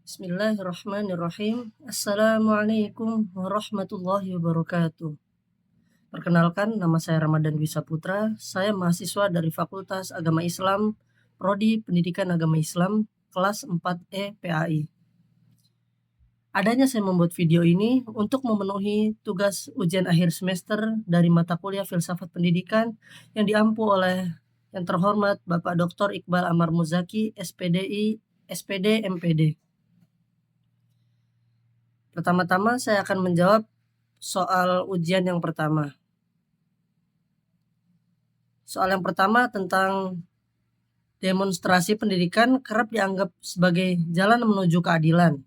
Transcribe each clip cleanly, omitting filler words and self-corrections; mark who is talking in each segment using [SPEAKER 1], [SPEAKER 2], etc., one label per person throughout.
[SPEAKER 1] Bismillahirrahmanirrahim. Assalamualaikum warahmatullahi wabarakatuh. Perkenalkan, nama saya Ramadan Dwi Saputra. Saya mahasiswa dari Fakultas Agama Islam, Prodi Pendidikan Agama Islam, kelas 4E PAI. Adanya saya membuat video ini untuk memenuhi tugas ujian akhir semester dari mata kuliah Filsafat Pendidikan yang diampu oleh yang terhormat Bapak Dr. Iqbal Amar Muzaki, SPDI, SPD, MPD. Pertama-tama saya akan menjawab soal ujian yang pertama. Soal yang pertama tentang demonstrasi pendidikan kerap dianggap sebagai jalan menuju keadilan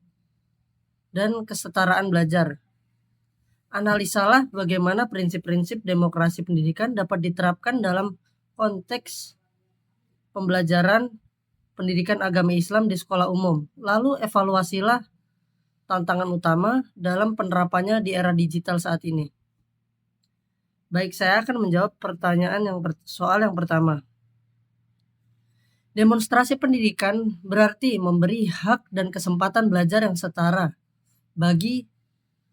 [SPEAKER 1] dan kesetaraan belajar. Analisalah bagaimana prinsip-prinsip demokrasi pendidikan dapat diterapkan dalam konteks pembelajaran pendidikan agama Islam di sekolah umum. Lalu evaluasilah tantangan utama dalam penerapannya di era digital saat ini. Baik, saya akan menjawab soal yang pertama. Demonstrasi pendidikan berarti memberi hak dan kesempatan belajar yang setara bagi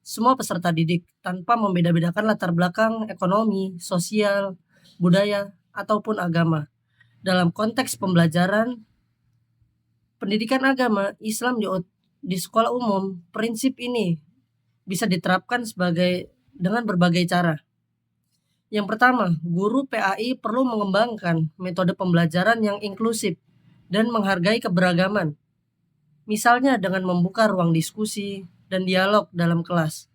[SPEAKER 1] semua peserta didik tanpa membeda-bedakan latar belakang ekonomi, sosial, budaya, ataupun agama. Dalam konteks pembelajaran pendidikan agama Islam di sekolah umum, prinsip ini bisa diterapkan dengan berbagai cara. Yang pertama, guru PAI perlu mengembangkan metode pembelajaran yang inklusif dan menghargai keberagaman. Misalnya dengan membuka ruang diskusi dan dialog dalam kelas.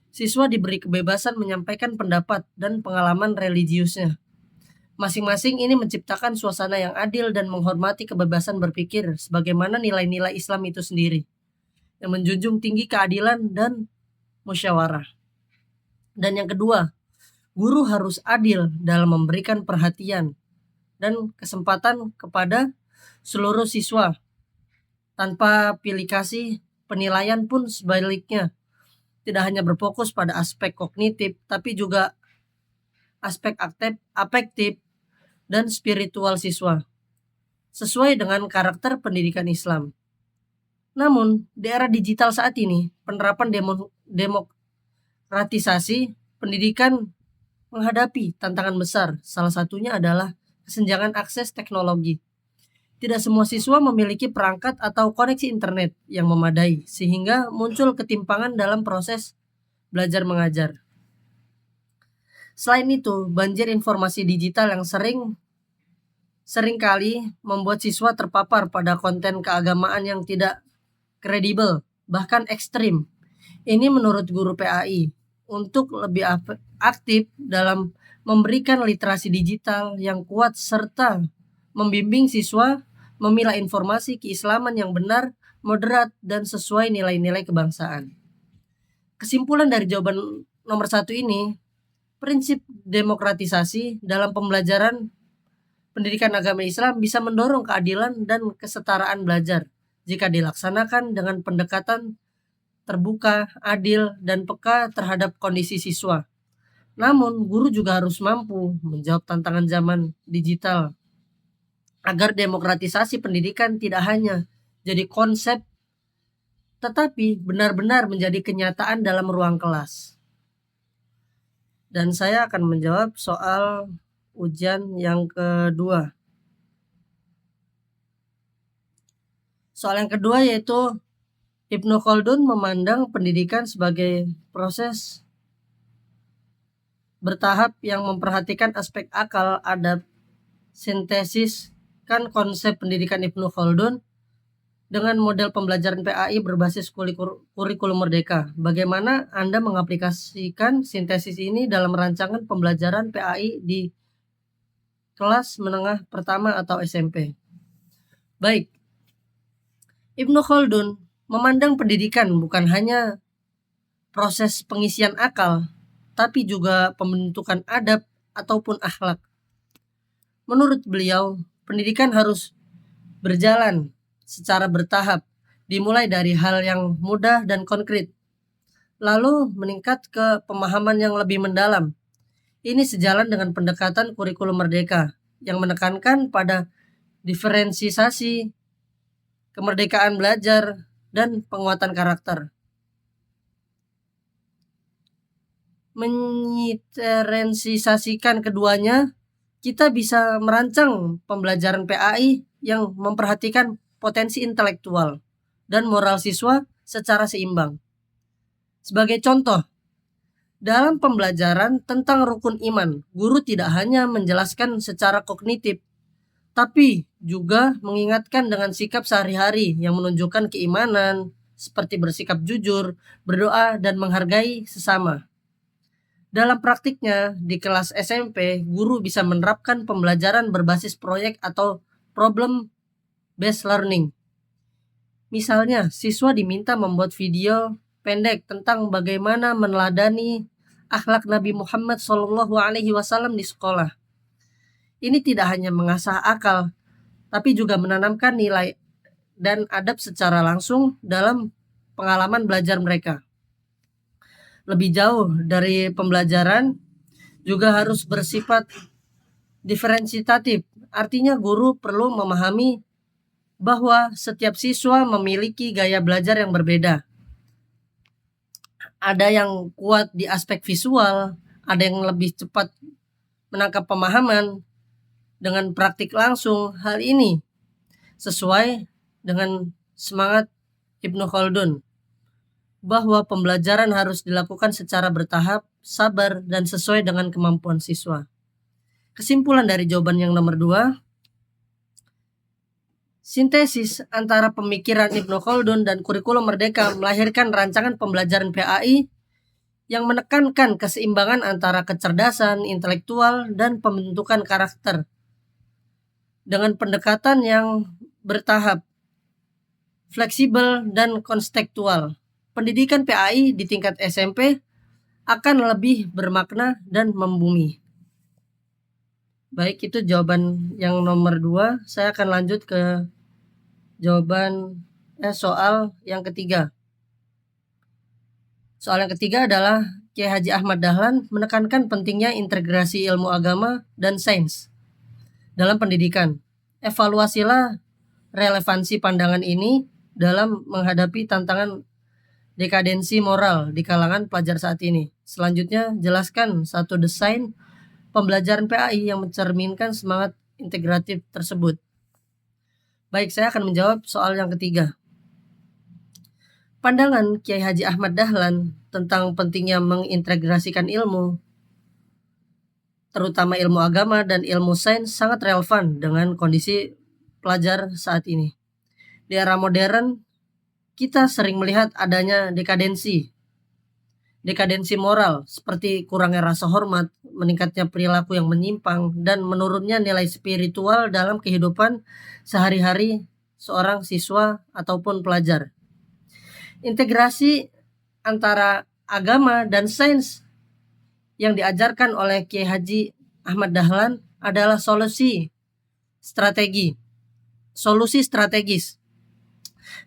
[SPEAKER 1] Siswa diberi kebebasan menyampaikan pendapat dan pengalaman religiusnya. Masing-masing ini menciptakan suasana yang adil dan menghormati kebebasan berpikir sebagaimana nilai-nilai Islam itu sendiri, yang menjunjung tinggi keadilan dan musyawarah. Dan yang kedua, guru harus adil dalam memberikan perhatian dan kesempatan kepada seluruh siswa tanpa pilih kasih. Penilaian pun sebaliknya tidak hanya berfokus pada aspek kognitif, tapi juga aspek afektif dan spiritual siswa sesuai dengan karakter pendidikan Islam. Namun, di era digital saat ini, penerapan demokratisasi pendidikan menghadapi tantangan besar. Salah satunya adalah kesenjangan akses teknologi. Tidak semua siswa memiliki perangkat atau koneksi internet yang memadai, sehingga muncul ketimpangan dalam proses belajar mengajar. Selain itu, banjir informasi digital yang seringkali membuat siswa terpapar pada konten keagamaan yang tidak kredibel, bahkan ekstrim. Ini menurut guru PAI untuk lebih aktif dalam memberikan literasi digital yang kuat serta membimbing siswa memilah informasi keislaman yang benar, moderat, dan sesuai nilai-nilai kebangsaan. Kesimpulan dari jawaban nomor 1 ini, prinsip demokratisasi dalam pembelajaran pendidikan agama Islam bisa mendorong keadilan dan kesetaraan belajar jika dilaksanakan dengan pendekatan terbuka, adil, dan peka terhadap kondisi siswa. Namun, guru juga harus mampu menjawab tantangan zaman digital agar demokratisasi pendidikan tidak hanya jadi konsep, tetapi benar-benar menjadi kenyataan dalam ruang kelas. Dan saya akan menjawab soal ujian yang kedua. Soal yang kedua yaitu Ibnu Khaldun memandang pendidikan sebagai proses bertahap yang memperhatikan aspek akal, adab, sintesis konsep pendidikan Ibnu Khaldun dengan model pembelajaran PAI berbasis kurikulum merdeka. Bagaimana Anda mengaplikasikan sintesis ini dalam rancangan pembelajaran PAI di kelas menengah pertama atau SMP? Baik, Ibnu Khaldun memandang pendidikan bukan hanya proses pengisian akal, tapi juga pembentukan adab ataupun akhlak. Menurut beliau, pendidikan harus berjalan secara bertahap, dimulai dari hal yang mudah dan konkret, lalu meningkat ke pemahaman yang lebih mendalam. Ini sejalan dengan pendekatan kurikulum merdeka yang menekankan pada diferensiasi, kemerdekaan belajar, dan penguatan karakter. Menyinergisasikan keduanya, kita bisa merancang pembelajaran PAI yang memperhatikan potensi intelektual dan moral siswa secara seimbang. Sebagai contoh, dalam pembelajaran tentang rukun iman, guru tidak hanya menjelaskan secara kognitif, tapi juga mengingatkan dengan sikap sehari-hari yang menunjukkan keimanan, seperti bersikap jujur, berdoa, dan menghargai sesama. Dalam praktiknya, di kelas SMP, guru bisa menerapkan pembelajaran berbasis proyek atau problem based learning. Misalnya, siswa diminta membuat video pendek tentang bagaimana meneladani akhlak Nabi Muhammad SAW di sekolah. Ini tidak hanya mengasah akal, tapi juga menanamkan nilai dan adab secara langsung dalam pengalaman belajar mereka. Lebih jauh dari pembelajaran, juga harus bersifat diferensiatif. Artinya guru perlu memahami bahwa setiap siswa memiliki gaya belajar yang berbeda. Ada yang kuat di aspek visual, ada yang lebih cepat menangkap pemahaman dengan praktik langsung. Hal ini sesuai dengan semangat Ibnu Khaldun, bahwa pembelajaran harus dilakukan secara bertahap, sabar, dan sesuai dengan kemampuan siswa. Kesimpulan dari jawaban yang nomor 2, sintesis antara pemikiran Ibnu Khaldun dan kurikulum Merdeka melahirkan rancangan pembelajaran PAI yang menekankan keseimbangan antara kecerdasan intelektual dan pembentukan karakter dengan pendekatan yang bertahap, fleksibel, dan kontekstual. Pendidikan PAI di tingkat SMP akan lebih bermakna dan membumi. Baik, itu jawaban yang nomor 2. Saya akan lanjut ke jawaban soal yang ketiga. Soal yang ketiga adalah Kiai Haji Ahmad Dahlan menekankan pentingnya integrasi ilmu agama dan sains dalam pendidikan. Evaluasilah relevansi pandangan ini dalam menghadapi tantangan dekadensi moral di kalangan pelajar saat ini. Selanjutnya, jelaskan satu desain pembelajaran PAI yang mencerminkan semangat integratif tersebut. Baik, saya akan menjawab soal yang ketiga. Pandangan Kiai Haji Ahmad Dahlan tentang pentingnya mengintegrasikan ilmu, terutama ilmu agama dan ilmu sains, sangat relevan dengan kondisi pelajar saat ini. Di era modern, kita sering melihat adanya dekadensi moral, seperti kurangnya rasa hormat, meningkatnya perilaku yang menyimpang, dan menurunnya nilai spiritual dalam kehidupan sehari-hari seorang siswa ataupun pelajar. Integrasi antara agama dan sains yang diajarkan oleh Kiai Haji Ahmad Dahlan adalah solusi strategis.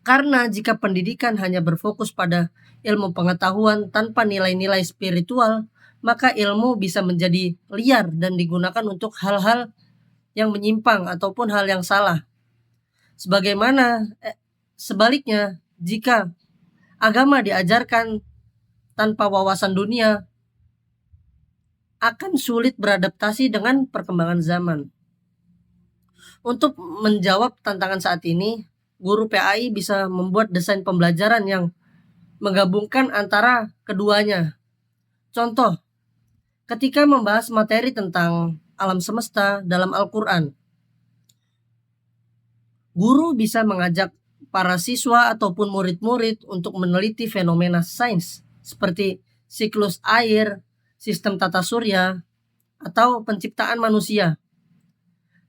[SPEAKER 1] Karena jika pendidikan hanya berfokus pada ilmu pengetahuan tanpa nilai-nilai spiritual, maka ilmu bisa menjadi liar dan digunakan untuk hal-hal yang menyimpang ataupun hal yang salah. Sebaliknya, jika agama diajarkan tanpa wawasan dunia, akan sulit beradaptasi dengan perkembangan zaman. Untuk menjawab tantangan saat ini, guru PAI bisa membuat desain pembelajaran yang menggabungkan antara keduanya. Contoh, ketika membahas materi tentang alam semesta dalam Al-Quran, guru bisa mengajak para siswa ataupun murid-murid untuk meneliti fenomena sains seperti siklus air, sistem tata surya, atau penciptaan manusia.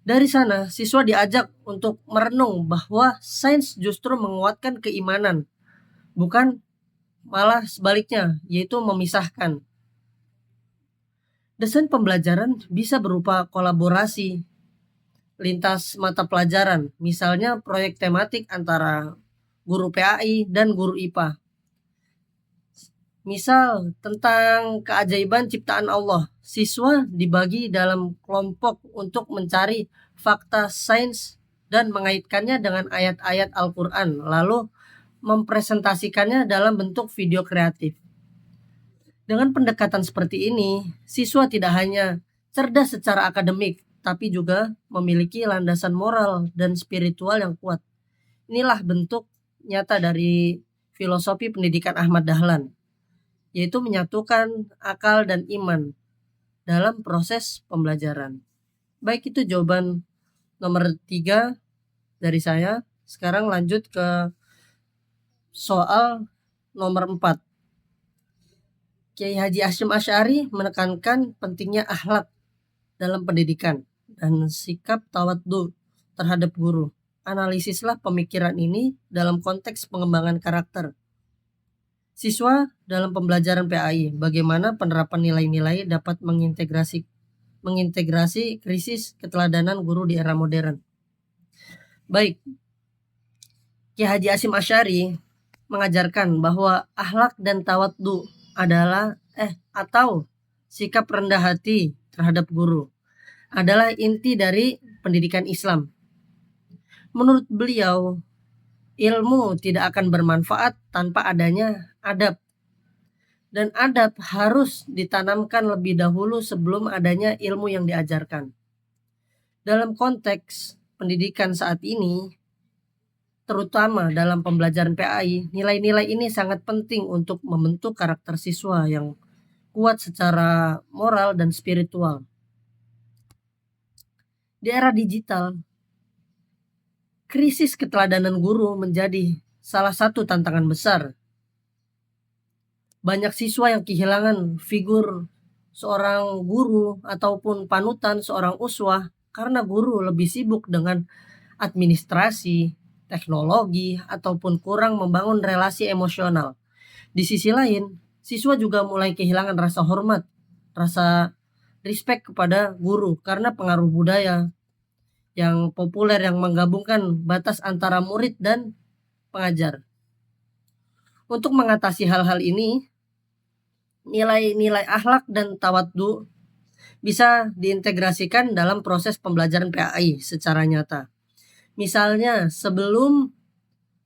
[SPEAKER 1] Dari sana, siswa diajak untuk merenung bahwa sains justru menguatkan keimanan, bukan malah sebaliknya, yaitu memisahkan. Desain pembelajaran bisa berupa kolaborasi lintas mata pelajaran, misalnya proyek tematik antara guru PAI dan guru IPA. Misal tentang keajaiban ciptaan Allah, siswa dibagi dalam kelompok untuk mencari fakta sains dan mengaitkannya dengan ayat-ayat Al-Quran, lalu mempresentasikannya dalam bentuk video kreatif. Dengan pendekatan seperti ini, siswa tidak hanya cerdas secara akademik, tapi juga memiliki landasan moral dan spiritual yang kuat. Inilah bentuk nyata dari filosofi pendidikan Ahmad Dahlan, yaitu menyatukan akal dan iman dalam proses pembelajaran. Baik, itu jawaban nomor 3 dari saya. Sekarang lanjut ke soal nomor 4. Kiai Haji Hasyim Asy'ari menekankan pentingnya akhlak dalam pendidikan dan sikap tawadhu terhadap guru. Analisislah pemikiran ini dalam konteks pengembangan karakter siswa dalam pembelajaran PAI. Bagaimana penerapan nilai-nilai dapat mengintegrasi krisis keteladanan guru di era modern. Baik, Kiai Haji Hasyim Asy'ari mengajarkan bahwa akhlak dan tawadhu adalah atau sikap rendah hati terhadap guru adalah inti dari pendidikan Islam. Menurut beliau, ilmu tidak akan bermanfaat tanpa adanya adab. Dan adab harus ditanamkan lebih dahulu sebelum adanya ilmu yang diajarkan. Dalam konteks pendidikan saat ini, terutama dalam pembelajaran PAI, nilai-nilai ini sangat penting untuk membentuk karakter siswa yang kuat secara moral dan spiritual. Di era digital, krisis keteladanan guru menjadi salah satu tantangan besar. Banyak siswa yang kehilangan figur seorang guru ataupun panutan seorang uswah karena guru lebih sibuk dengan administrasi, teknologi, ataupun kurang membangun relasi emosional. Di sisi lain, siswa juga mulai kehilangan rasa hormat, rasa respect kepada guru karena pengaruh budaya yang populer yang menggabungkan batas antara murid dan pengajar. Untuk mengatasi hal-hal ini, nilai-nilai akhlak dan tawadhu bisa diintegrasikan dalam proses pembelajaran PAI secara nyata. Misalnya, sebelum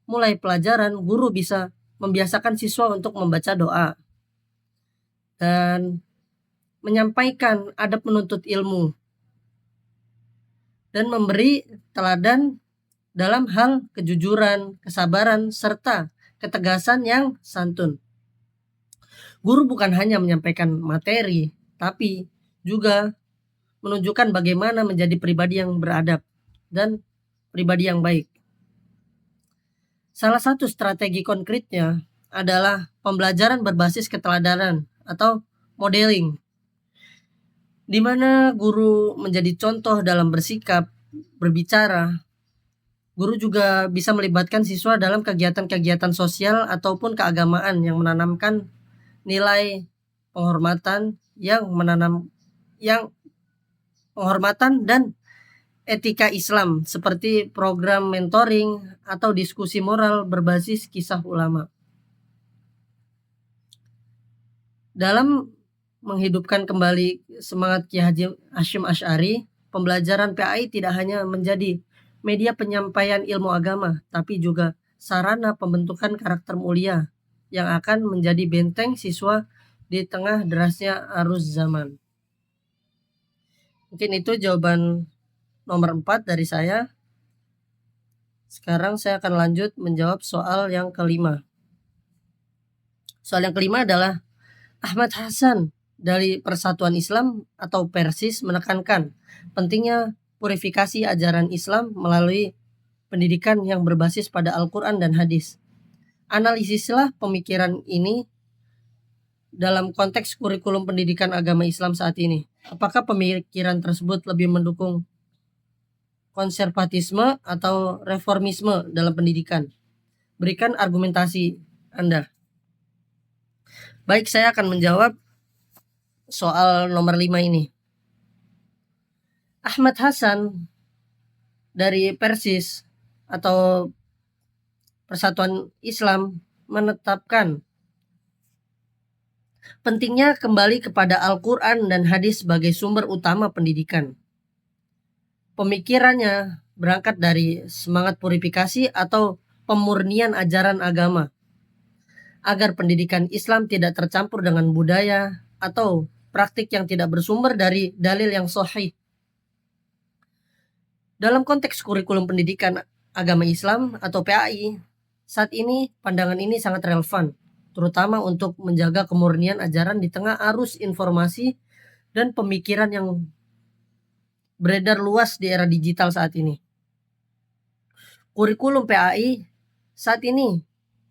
[SPEAKER 1] mulai pelajaran, guru bisa membiasakan siswa untuk membaca doa dan menyampaikan adab menuntut ilmu dan memberi teladan dalam hal kejujuran, kesabaran, serta ketegasan yang santun. Guru bukan hanya menyampaikan materi, tapi juga menunjukkan bagaimana menjadi pribadi yang beradab dan pribadi yang baik. Salah satu strategi konkretnya adalah pembelajaran berbasis keteladanan atau modeling, di mana guru menjadi contoh dalam bersikap, berbicara. Guru juga bisa melibatkan siswa dalam kegiatan-kegiatan sosial ataupun keagamaan yang menanamkan nilai penghormatan penghormatan dan etika Islam seperti program mentoring atau diskusi moral berbasis kisah ulama. Dalam menghidupkan kembali semangat Kiai Haji Hasyim Asy'ari, pembelajaran PAI tidak hanya menjadi media penyampaian ilmu agama, tapi juga sarana pembentukan karakter mulia yang akan menjadi benteng siswa di tengah derasnya arus zaman. Mungkin itu jawaban nomor 4 dari saya. Sekarang saya akan lanjut menjawab soal yang kelima. Soal yang kelima adalah Ahmad Hasan dari Persatuan Islam atau Persis menekankan pentingnya purifikasi ajaran Islam melalui pendidikan yang berbasis pada Al-Quran dan hadis. Analisislah pemikiran ini dalam konteks kurikulum pendidikan agama Islam saat ini. Apakah pemikiran tersebut lebih mendukung konservatisme atau reformisme dalam pendidikan? Berikan argumentasi Anda. Baik, saya akan menjawab soal nomor 5 ini. Ahmad Hasan dari Persis atau Persatuan Islam menetapkan pentingnya kembali kepada Al-Quran dan hadis sebagai sumber utama pendidikan. Pemikirannya berangkat dari semangat purifikasi atau pemurnian ajaran agama, agar pendidikan Islam tidak tercampur dengan budaya atau praktik yang tidak bersumber dari dalil yang sahih. Dalam konteks kurikulum pendidikan agama Islam atau PAI, saat ini pandangan ini sangat relevan, terutama untuk menjaga kemurnian ajaran di tengah arus informasi dan pemikiran yang beredar luas di era digital saat ini. Kurikulum PAI saat ini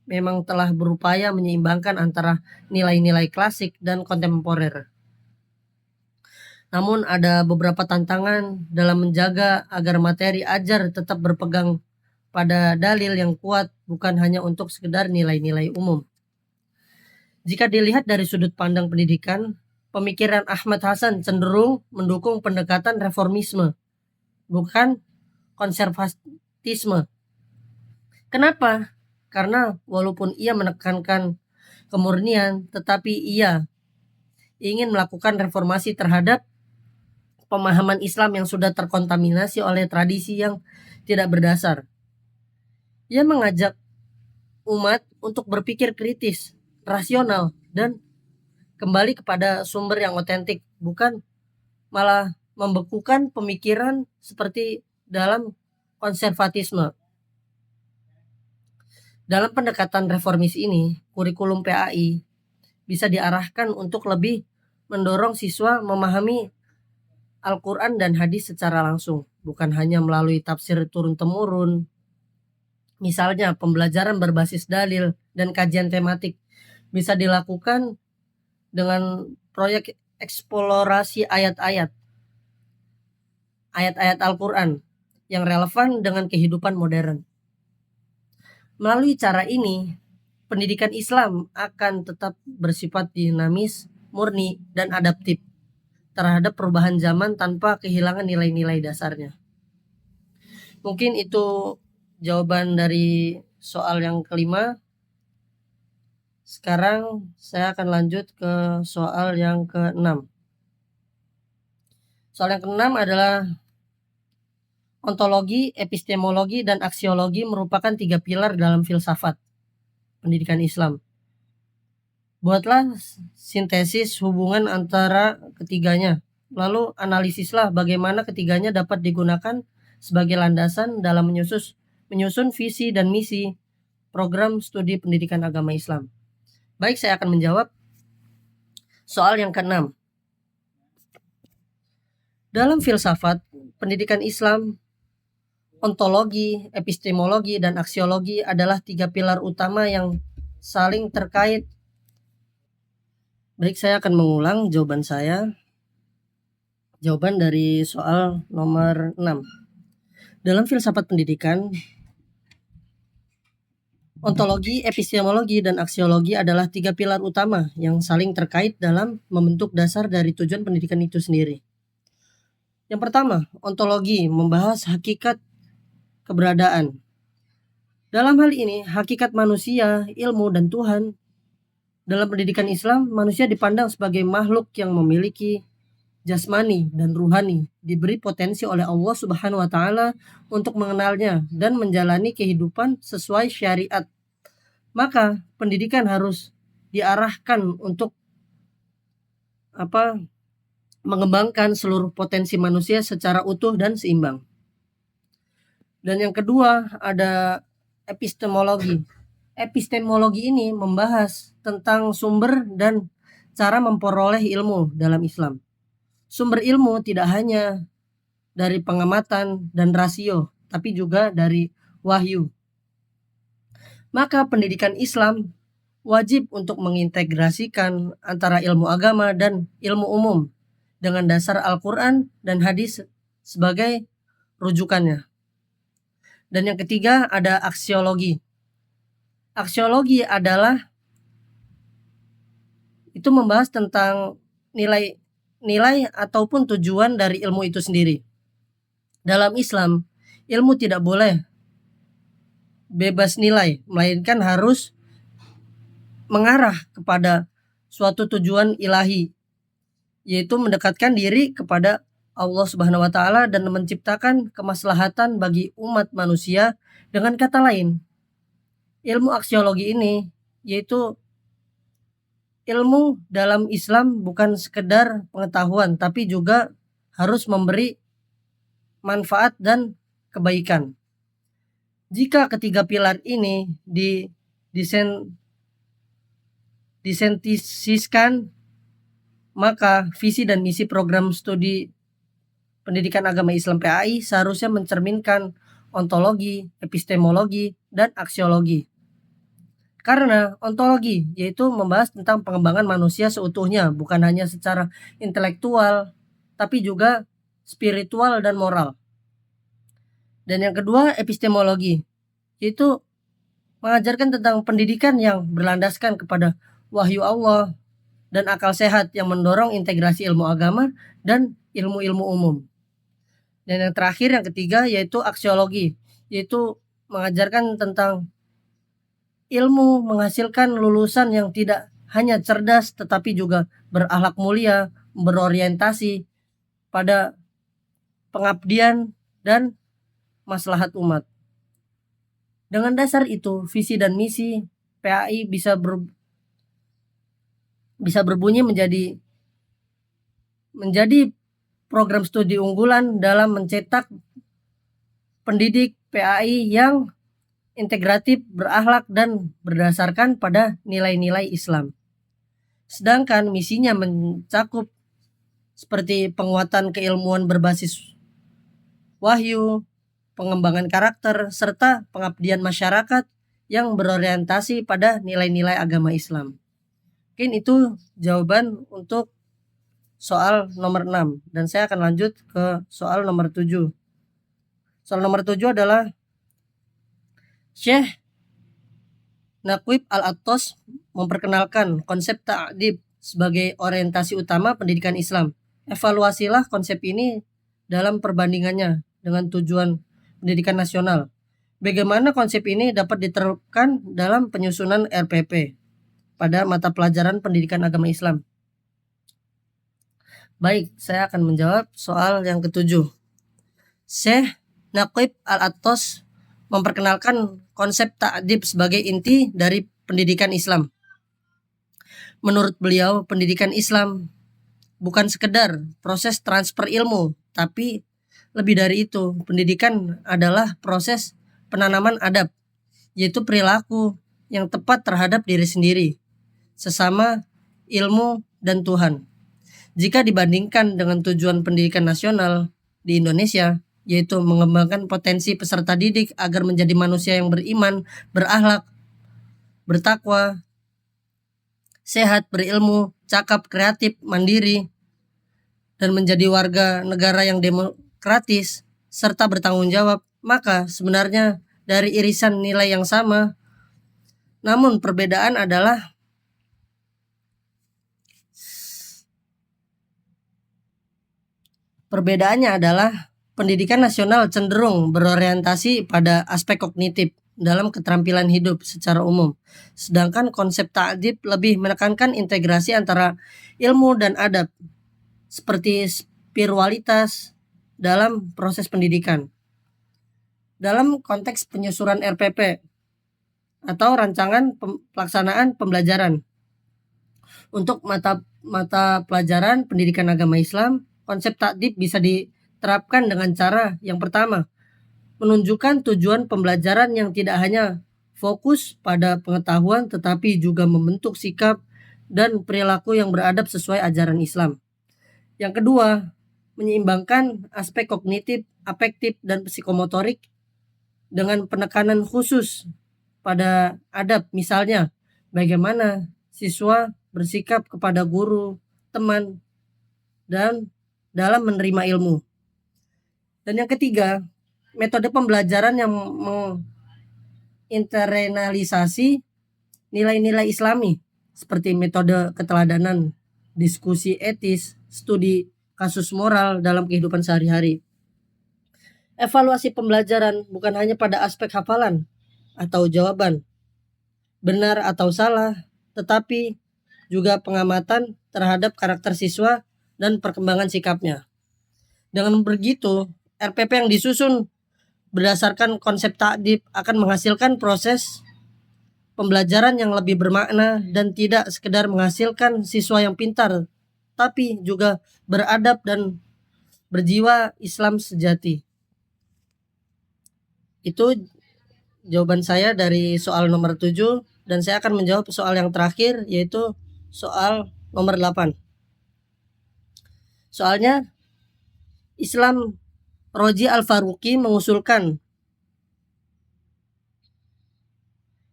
[SPEAKER 1] memang telah berupaya menyeimbangkan antara nilai-nilai klasik dan kontemporer. Namun ada beberapa tantangan dalam menjaga agar materi ajar tetap berpegang pada dalil yang kuat, bukan hanya untuk sekedar nilai-nilai umum. Jika dilihat dari sudut pandang pendidikan, pemikiran Ahmad Hasan cenderung mendukung pendekatan reformisme, bukan konservatisme. Kenapa? Karena walaupun ia menekankan kemurnian, tetapi ia ingin melakukan reformasi terhadap pemahaman Islam yang sudah terkontaminasi oleh tradisi yang tidak berdasar. Ia mengajak umat untuk berpikir kritis, rasional, dan kembali kepada sumber yang otentik, bukan malah membekukan pemikiran seperti dalam konservatisme. Dalam pendekatan reformis ini, kurikulum PAI bisa diarahkan untuk lebih mendorong siswa memahami Al-Quran dan hadis secara langsung, bukan hanya melalui tafsir turun-temurun. Misalnya, pembelajaran berbasis dalil dan kajian tematik bisa dilakukan dengan proyek eksplorasi ayat-ayat Al-Quran yang relevan dengan kehidupan modern. Melalui cara ini, pendidikan Islam akan tetap bersifat dinamis, murni, dan adaptif terhadap perubahan zaman tanpa kehilangan nilai-nilai dasarnya. Mungkin itu jawaban dari soal yang kelima. Sekarang saya akan lanjut ke soal yang keenam. Soal yang keenam adalah ontologi, epistemologi, dan aksiologi merupakan 3 pilar dalam filsafat pendidikan Islam. Buatlah sintesis hubungan antara ketiganya, lalu analisislah bagaimana ketiganya dapat digunakan sebagai landasan dalam menyusun visi dan misi program studi pendidikan agama Islam. Baik, saya akan menjawab soal yang keenam. Dalam filsafat pendidikan Islam, ontologi, epistemologi, dan aksiologi adalah 3 pilar utama yang saling terkait. Baik, saya akan mengulang jawaban saya. Jawaban dari soal nomor 6. Dalam filsafat pendidikan, ontologi, epistemologi, dan aksiologi adalah 3 pilar utama yang saling terkait dalam membentuk dasar dari tujuan pendidikan itu sendiri. Yang pertama, ontologi membahas hakikat keberadaan. Dalam hal ini, hakikat manusia, ilmu, dan Tuhan. Dalam pendidikan Islam, manusia dipandang sebagai makhluk yang memiliki jasmani dan ruhani, diberi potensi oleh Allah Subhanahu wa Ta'ala untuk mengenalnya dan menjalani kehidupan sesuai syariat. Maka pendidikan harus diarahkan untuk mengembangkan seluruh potensi manusia secara utuh dan seimbang. Dan yang kedua ada epistemologi. Epistemologi ini membahas tentang sumber dan cara memperoleh ilmu dalam Islam. Sumber ilmu tidak hanya dari pengamatan dan rasio, tapi juga dari wahyu. Maka pendidikan Islam wajib untuk mengintegrasikan antara ilmu agama dan ilmu umum dengan dasar Al-Quran dan hadis sebagai rujukannya. Dan yang ketiga ada aksiologi. Aksiologi adalah itu membahas tentang nilai ataupun tujuan dari ilmu itu sendiri. Dalam Islam, ilmu tidak boleh bebas nilai, melainkan harus mengarah kepada suatu tujuan ilahi, yaitu mendekatkan diri kepada Allah Subhanahu wa Ta'ala dan menciptakan kemaslahatan bagi umat manusia. Dengan kata lain, ilmu aksiologi ini yaitu ilmu dalam Islam bukan sekedar pengetahuan, tapi juga harus memberi manfaat dan kebaikan. Jika ketiga pilar ini disentesiskan, maka visi dan misi program studi pendidikan agama Islam PAI seharusnya mencerminkan ontologi, epistemologi, dan aksiologi. Karena ontologi yaitu membahas tentang pengembangan manusia seutuhnya, bukan hanya secara intelektual, tapi juga spiritual dan moral. Dan yang kedua, epistemologi, yaitu mengajarkan tentang pendidikan yang berlandaskan kepada wahyu Allah dan akal sehat yang mendorong integrasi ilmu agama dan ilmu-ilmu umum. Dan yang terakhir, yang ketiga, yaitu aksiologi, yaitu mengajarkan tentang ilmu menghasilkan lulusan yang tidak hanya cerdas tetapi juga berakhlak mulia, berorientasi pada pengabdian dan maslahat umat. Dengan dasar itu, visi dan misi PAI bisa berbunyi menjadi program studi unggulan dalam mencetak pendidik PAI yang integratif, berakhlak, dan berdasarkan pada nilai-nilai Islam. Sedangkan misinya mencakup seperti penguatan keilmuan berbasis wahyu, pengembangan karakter, serta pengabdian masyarakat yang berorientasi pada nilai-nilai agama Islam. Mungkin itu jawaban untuk soal nomor 6, dan saya akan lanjut ke soal nomor 7. Soal nomor 7 adalah Syekh Naqib Al-Attas memperkenalkan konsep ta'dib sebagai orientasi utama pendidikan Islam. Evaluasilah konsep ini dalam perbandingannya dengan tujuan pendidikan nasional. Bagaimana konsep ini dapat diterapkan dalam penyusunan RPP pada mata pelajaran pendidikan agama Islam? Baik, saya akan menjawab soal yang ketujuh. Syekh Naqib Al-Attas memperkenalkan konsep ta'dib sebagai inti dari pendidikan Islam. Menurut beliau, pendidikan Islam bukan sekedar proses transfer ilmu, tapi lebih dari itu. Pendidikan adalah proses penanaman adab, yaitu perilaku yang tepat terhadap diri sendiri, sesama, ilmu, dan Tuhan. Jika dibandingkan dengan tujuan pendidikan nasional di Indonesia, yaitu mengembangkan potensi peserta didik agar menjadi manusia yang beriman, berakhlak, bertakwa, sehat, berilmu, cakap, kreatif, mandiri, dan menjadi warga negara yang demokratis serta bertanggung jawab, maka sebenarnya dari irisan nilai yang sama, namun perbedaannya adalah pendidikan nasional cenderung berorientasi pada aspek kognitif dalam keterampilan hidup secara umum. Sedangkan konsep ta'dib lebih menekankan integrasi antara ilmu dan adab, seperti spiritualitas dalam proses pendidikan. Dalam konteks penyusunan RPP atau rancangan pelaksanaan pembelajaran untuk mata pelajaran pendidikan agama Islam, konsep ta'dib bisa diterapkan dengan cara yang pertama, menunjukkan tujuan pembelajaran yang tidak hanya fokus pada pengetahuan tetapi juga membentuk sikap dan perilaku yang beradab sesuai ajaran Islam. Yang kedua, menyeimbangkan aspek kognitif, afektif, dan psikomotorik dengan penekanan khusus pada adab, misalnya bagaimana siswa bersikap kepada guru, teman, dan dalam menerima ilmu. Dan yang ketiga, metode pembelajaran yang menginternalisasi nilai-nilai Islami seperti metode keteladanan, diskusi etis, studi kasus moral dalam kehidupan sehari-hari. Evaluasi pembelajaran bukan hanya pada aspek hafalan atau jawaban, benar atau salah, tetapi juga pengamatan terhadap karakter siswa dan perkembangan sikapnya. Dengan begitu, RPP yang disusun berdasarkan konsep ta'dib akan menghasilkan proses pembelajaran yang lebih bermakna dan tidak sekedar menghasilkan siswa yang pintar, tapi juga beradab dan berjiwa Islam sejati. Itu jawaban saya dari soal nomor 7 dan saya akan menjawab soal yang terakhir yaitu soal nomor 8. Soalnya Islam Roji Al-Faruqi mengusulkan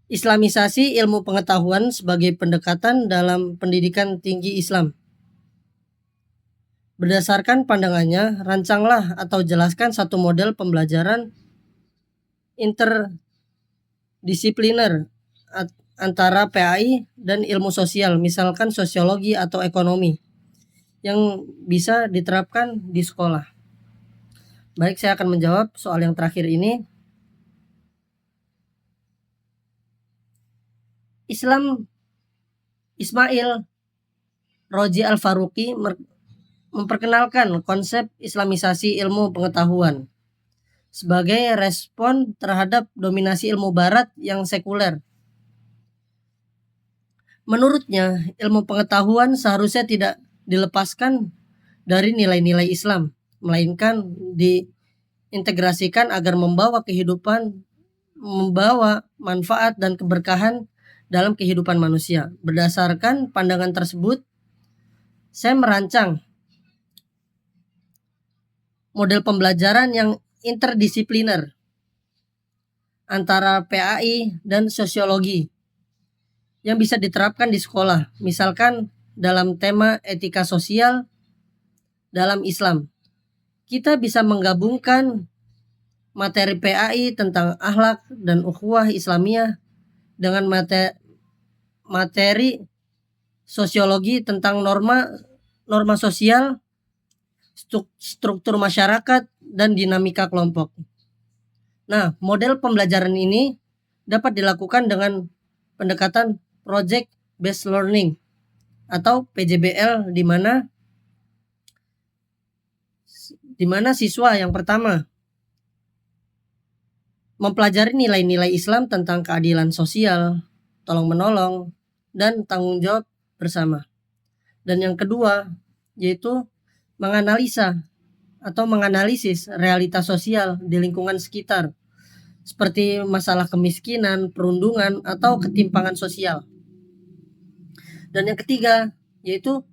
[SPEAKER 1] Islamisasi ilmu pengetahuan sebagai pendekatan dalam pendidikan tinggi Islam. Berdasarkan pandangannya, rancanglah atau jelaskan satu model pembelajaran interdisipliner antara PAI dan ilmu sosial, misalkan sosiologi atau ekonomi, yang bisa diterapkan di sekolah. Baik, saya akan menjawab soal yang terakhir ini. Ismail Roji Al-Faruqi memperkenalkan konsep Islamisasi ilmu pengetahuan sebagai respon terhadap dominasi ilmu barat yang sekuler. Menurutnya, ilmu pengetahuan seharusnya tidak dilepaskan dari nilai-nilai Islam, melainkan diintegrasikan agar membawa manfaat dan keberkahan dalam kehidupan manusia. Berdasarkan pandangan tersebut, saya merancang model pembelajaran yang interdisipliner antara PAI dan sosiologi yang bisa diterapkan di sekolah, misalkan dalam tema etika sosial dalam Islam. Kita bisa menggabungkan materi PAI tentang akhlak dan ukhuwah Islamiyah dengan materi sosiologi tentang norma sosial, struktur masyarakat, dan dinamika kelompok. Nah, model pembelajaran ini dapat dilakukan dengan pendekatan Project Based Learning atau PJBL, di mana siswa yang pertama mempelajari nilai-nilai Islam tentang keadilan sosial, tolong-menolong, dan tanggung jawab bersama. Dan yang kedua yaitu menganalisis realitas sosial di lingkungan sekitar, seperti masalah kemiskinan, perundungan, atau ketimpangan sosial. Dan yang ketiga yaitu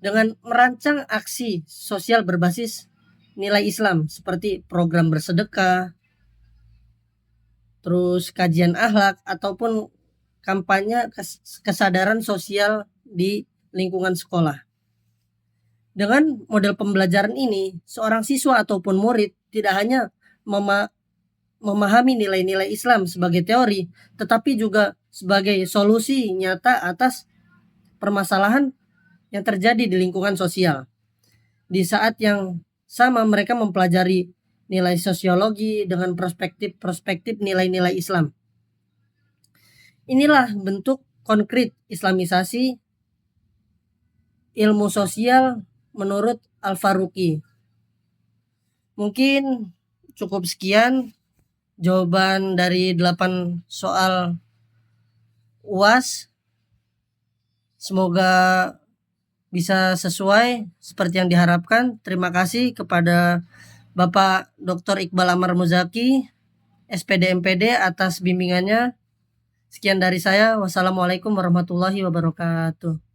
[SPEAKER 1] dengan merancang aksi sosial berbasis nilai Islam seperti program bersedekah, terus kajian akhlak, ataupun kampanye kesadaran sosial di lingkungan sekolah. Dengan model pembelajaran ini, seorang siswa ataupun murid tidak hanya memahami nilai-nilai Islam sebagai teori, tetapi juga sebagai solusi nyata atas permasalahan yang terjadi di lingkungan sosial. Di saat yang sama mereka mempelajari nilai sosiologi dengan perspektif nilai-nilai Islam. Inilah bentuk konkret Islamisasi ilmu sosial menurut Al-Faruqi. Mungkin cukup sekian jawaban dari 8 soal UAS. Semoga bisa sesuai seperti yang diharapkan. Terima kasih kepada Bapak Dr. Iqbal Amar Muzaki, SPD MPD, atas bimbingannya. Sekian dari saya. Wassalamualaikum warahmatullahi wabarakatuh.